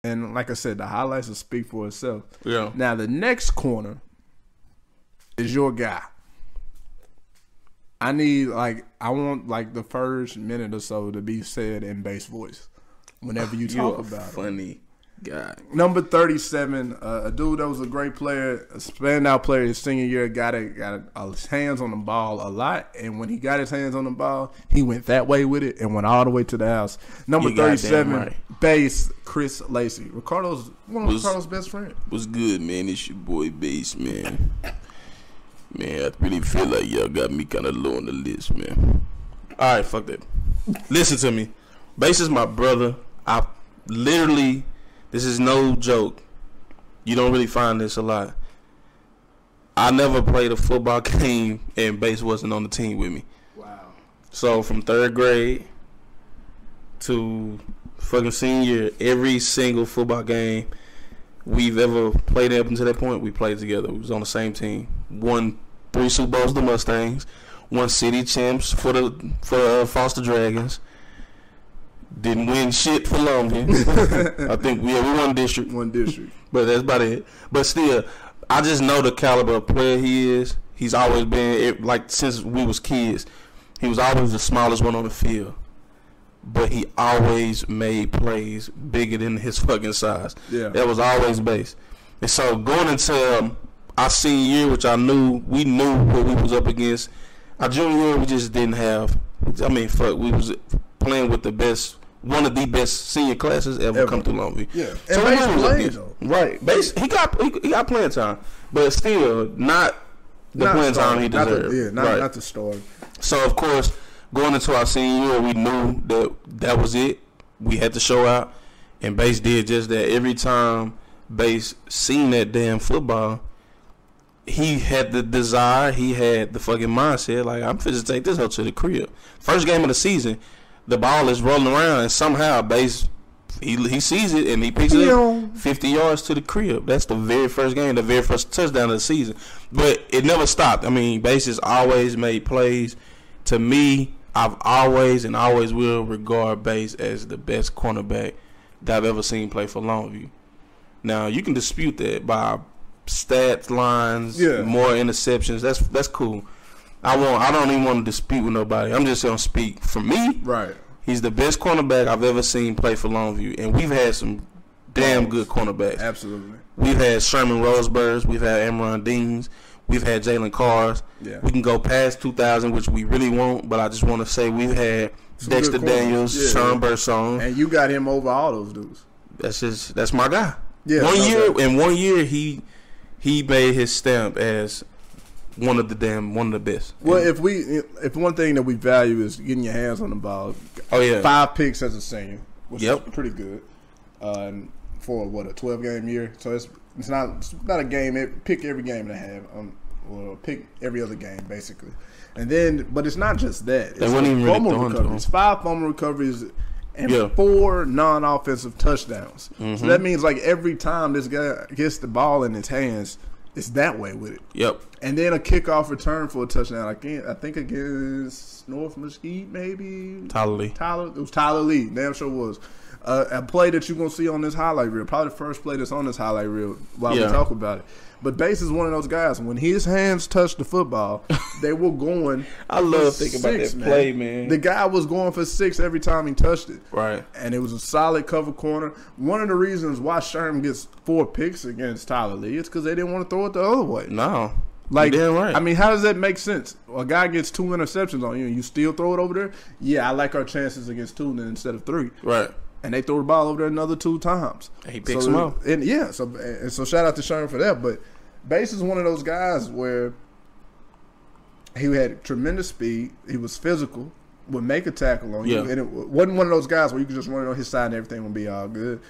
And like I said, the highlights will speak for itself. Yeah. Now, the next corner is your guy. I want the first minute or so to be said in bass voice whenever you talk about it. Funny guy. Number 37, a dude that was a great player, a standout player his senior year, got his hands on the ball a lot, and when he got his hands on the ball, he went that way with it and went all the way to the house. Number 37, right. Bass, Chris Lacy. One of Ricardo's best friends. What's good, man? It's your boy Bass, man. Man, I really feel like y'all got me kind of low on the list, man. All right, fuck that. Listen to me. Bass is my brother. I literally, this is no joke. You don't really find this a lot. I never played a football game and Bass wasn't on the team with me. Wow. So from 3rd grade to fucking senior year, every single football game we've ever played up until that point, we played together. We was on the same team. Won 3 Super Bowls, the Mustangs. Won city champs for Foster Dragons. Didn't win shit for Longview. I think we won district. But that's about it. But still, I just know the caliber of player he is. He's always been, like, since we was kids, he was always the smallest one on the field. But he always made plays bigger than his fucking size. Yeah. That was always base. And so going into our senior year, which we knew what we was up against. Our junior year, we just didn't have. I mean, we was playing with one of the best senior classes ever come through Longview. Yeah, so and Bass played though. Right, Bass, he got playing time, but still not the playing time he deserved. Not the start. So of course, going into our senior year, we knew that was it. We had to show out, and Bass did just that. Every time Bass seen that damn football, he had the desire, he had the fucking mindset, like, I'm finna take this out to the crib. First game of the season, the ball is rolling around, and somehow Bass, he sees it, and he picks it up 50 yards to the crib. That's the very first game, the very first touchdown of the season. But it never stopped. I mean, Bass has always made plays. To me, I've always and always will regard Bass as the best cornerback that I've ever seen play for Longview. Now, you can dispute that by stats lines, more interceptions. That's cool. I don't even want to dispute with nobody. I'm just gonna speak for me. Right. He's the best cornerback I've ever seen play for Longview, and we've had some damn good cornerbacks. Absolutely. We've had Sherman Roseburgs, we've had Amron Deans, we've had Jalen Carrs. Yeah. We can go past 2000, which we really won't, but I just want to say we've had some Dexter Daniels, Sean Bursong, and you got him over all those dudes. That's my guy. Yeah. One year he made his stamp as one of the best. Well, if one thing that we value is getting your hands on the ball. Oh yeah. 5 picks as a senior, which is pretty good. For a 12-game year. So it's not a game. Pick every game and a half, or pick every other game basically. And then, but it's not just that. It's fumble recoveries. 5 fumble recoveries and 4 non-offensive touchdowns. Mm-hmm. So that means like every time this guy gets the ball in his hands, it's that way with it. Yep. And then a kickoff return for a touchdown. I think against North Mesquite, maybe. Tyler Lee. It was Tyler Lee. Damn sure was. A play that you're going to see on this highlight reel. Probably the first play that's on this highlight reel while we talk about it. But Bass is one of those guys. When his hands touched the football, they were going I love thinking about that play, man. The guy was going for 6 every time he touched it. Right. And it was a solid cover corner. One of the reasons why Sherman gets 4 picks against Tyler Lee is because they didn't want to throw it the other way. No. Like, damn right. I mean, how does that make sense? A guy gets 2 interceptions on you and you still throw it over there? Yeah, I like our chances against 2 instead of 3. Right. And they throw the ball over there another 2 times. And he picks them up. And so shout out to Sherman for that. But Bass is one of those guys where he had tremendous speed. He was physical, would make a tackle on you. And it wasn't one of those guys where you could just run it on his side and everything would be all good.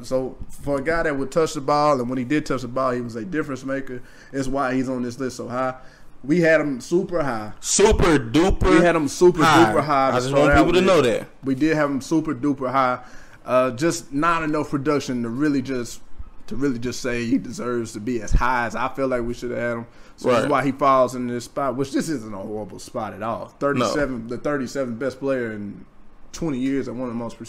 So for a guy that would touch the ball, and when he did touch the ball, he was a difference maker. That's why he's on this list so high. We had him super high. Super duper. We had him super duper high. I just want people to know that. We did have him super duper high. Just not enough production to really just say he deserves to be as high as I feel like we should have had him. So that's why he falls in this spot, which this isn't a horrible spot at all. 37, the 37th best player in 20 years and one of the most